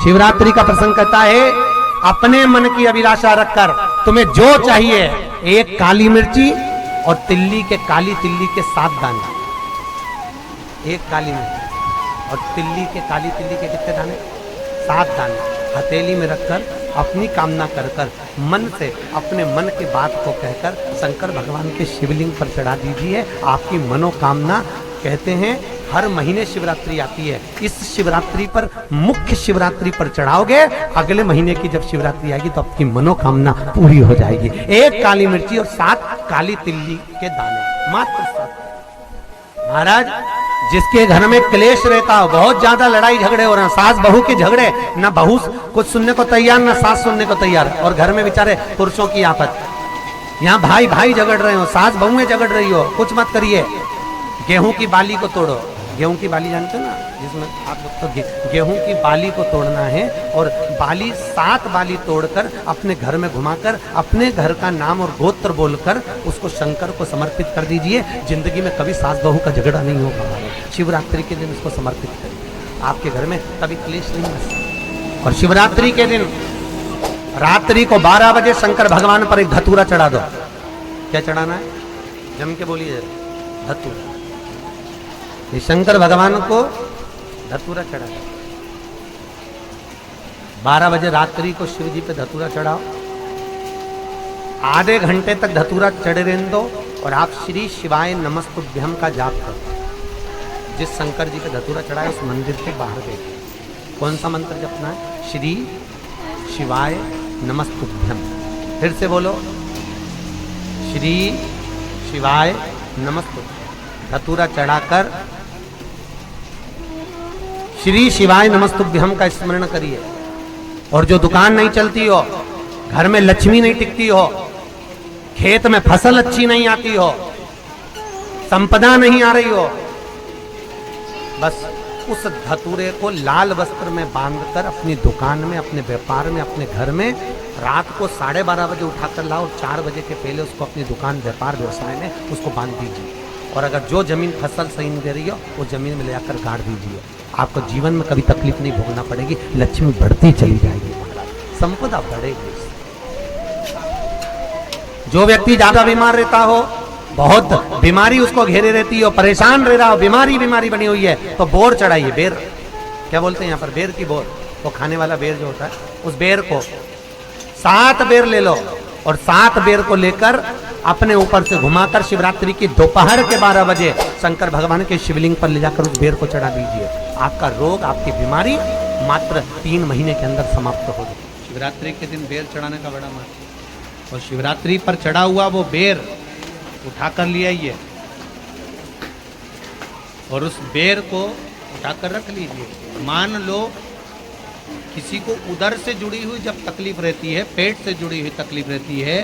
शिवरात्रि का प्रसंग कहता है, अपने मन की अभिलाषा रखकर तुम्हें जो चाहिए, एक काली मिर्ची और तिल्ली के, काली तिल्ली के 7 दाने, एक काली मिर्ची और तिल्ली के, काली तिल्ली के कितने दाने? 7 दाने हथेली में रखकर अपनी कामना कर कर मन से अपने मन की बात को कहकर शंकर भगवान के शिवलिंग पर चढ़ा दीजिए। आपकी मनोकामना, कहते हैं हर महीने शिवरात्रि आती है, इस शिवरात्रि पर, मुख्य शिवरात्रि पर चढ़ाओगे, अगले महीने की जब शिवरात्रि आएगी तो आपकी मनोकामना पूरी हो जाएगी। एक काली मिर्ची और 7 काली तिल्ली के दाने, मात्र 7। महाराज, जिसके घर में क्लेश रहता हो, बहुत ज्यादा लड़ाई झगड़े हो रहे हैं, सास बहू के झगड़े, ना बहू कुछ सुनने को तैयार ना सास सुनने को तैयार, और घर में बेचारे पुरुषों की आफत, यहाँ भाई भाई झगड़ रहे हो, सास बहुएं झगड़ रही हो, कुछ मत करिए। गेहूं की बाली को तोड़ो, गेहूं की बाली जानते हो ना, जिसमें आप लोग तो गेहूं की बाली को तोड़ना है, और बाली 7 बाली तोड़कर अपने घर में घुमाकर अपने घर का नाम और गोत्र बोलकर उसको शंकर को समर्पित कर दीजिए। जिंदगी में कभी सास बहू का झगड़ा नहीं होगा। शिवरात्रि के दिन उसको समर्पित करिए, आपके घर में कभी क्लेश नहीं है। और शिवरात्रि के दिन रात्रि को 12 बजे शंकर भगवान पर एक धतूरा चढ़ा दो। क्या चढ़ाना है? जम के बोलिए, धतूरा। ये शंकर भगवान को धतूरा चढ़ा दो। 12 बजे रात्रि को शिव जी पे धतूरा चढ़ाओ, आधे घंटे तक धतूरा चढ़े रहने दो, और आप श्री शिवाय नमस्तुभ्यम का जाप करो। जिस शंकर जी पे धतूरा चढ़ाए उस मंदिर के बाहर देखिए कौन सा मंत्र जपना है? श्री शिवाय नमस्तुभ्यम। फिर से बोलो, श्री शिवाय नमस्तुभ्यम। धतूरा चढ़ाकर श्री शिवाय नमस्तुभ्यम का स्मरण करिए। और जो दुकान नहीं चलती हो, घर में लक्ष्मी नहीं टिकती हो, खेत में फसल अच्छी नहीं आती हो, संपदा नहीं आ रही हो, बस उस धतूरे को लाल वस्त्र में बांधकर अपनी दुकान में, अपने व्यापार में, अपने घर में रात को 12:30 बजे उठाकर लाओ, 4 बजे के पहले उसको अपनी दुकान, व्यापार, व्यवसाय में उसको बांध दीजिए। और अगर जो जमीन फसल सही नहीं दे रही हो, वो जमीन में ले आकर गाड़ दीजिए। आपको जीवन में कभी तकलीफ नहीं भोगना पड़ेगी, लक्ष्मी बढ़ती चली जाएगी, संपदा बढ़ेगी। जो व्यक्ति ज्यादा बीमार रहता हो, बहुत बीमारी उसको घेरे रहती हो, परेशान रह रहा हो, बीमारी बनी हुई है, तो बोर चढ़ाइए। बेर, क्या बोलते हैं यहाँ पर? बेर की बोर, वो खाने वाला बेर जो होता है, उस बेर को 7 बेर ले लो, और 7 बेर को लेकर अपने ऊपर से घुमाकर शिवरात्रि की दोपहर के 12 बजे शंकर भगवान के शिवलिंग पर ले जाकर उस बेर को चढ़ा दीजिए। आपका रोग, आपकी बीमारी मात्र 3 महीने के अंदर समाप्त हो जाए। शिवरात्रि के दिन बेर चढ़ाने का बड़ा महत्व। और शिवरात्रि पर चढ़ा हुआ वो बेर उठाकर ले आइए, और उस बेर को उठाकर रख लीजिए। मान लो किसी को उदर से जुड़ी हुई जब तकलीफ रहती है, पेट से जुड़ी हुई तकलीफ रहती है,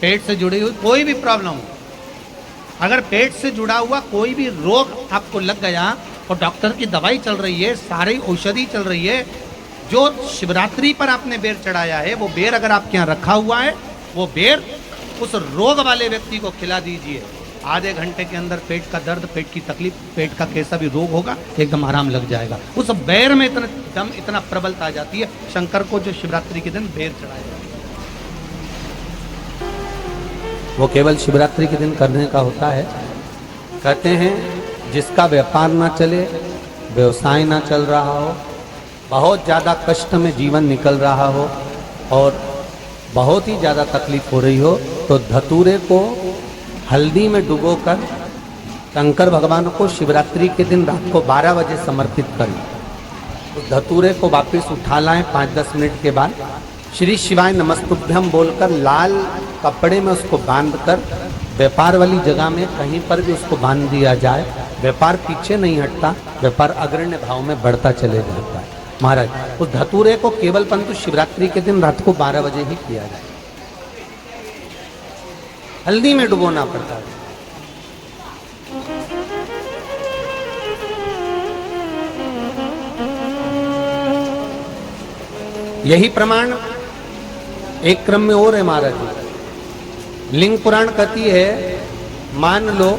पेट से जुड़ी हुई कोई भी प्रॉब्लम हो, अगर पेट से जुड़ा हुआ कोई भी रोग आपको लग गया और डॉक्टर की दवाई चल रही है, सारी औषधि चल रही है, जो शिवरात्रि पर आपने बेर चढ़ाया है, वो बेर अगर आपके यहाँ रखा हुआ है, वो बेर उस रोग वाले व्यक्ति को खिला दीजिए। आधे घंटे के अंदर पेट का दर्द, पेट की तकलीफ, पेट का कैसा भी रोग होगा, एकदम आराम लग जाएगा। उस बेर में इतना प्रबलता आ जाती है शंकर को, जो शिवरात्रि के दिन बेर चढ़ाएगा। वो केवल शिवरात्रि के दिन करने का होता है। कहते हैं जिसका व्यापार ना चले, व्यवसाय ना चल रहा हो, बहुत ज़्यादा कष्ट में जीवन निकल रहा हो और बहुत ही ज़्यादा तकलीफ हो रही हो, तो धतूरे को हल्दी में डुबोकर शंकर भगवान को शिवरात्रि के दिन रात को 12 बजे समर्पित करें। उस धतूरे को वापस उठा लाएं 5-10 मिनट के बाद, श्री शिवाय नमस्तुभ्यम बोलकर लाल कपड़े में उसको बांधकर व्यापार वाली जगह में कहीं पर भी उसको बांध दिया जाए। व्यापार पीछे नहीं हटता, व्यापार अग्रण्य भाव में बढ़ता चले जाता है। महाराज, उस धतूरे को केवल परंतु शिवरात्रि के दिन रात को 12 बजे ही किया जाए, हल्दी में डुबोना पड़ता है। यही प्रमाण एक क्रम में और है महाराज। लिंग पुराण कहती है, मान लो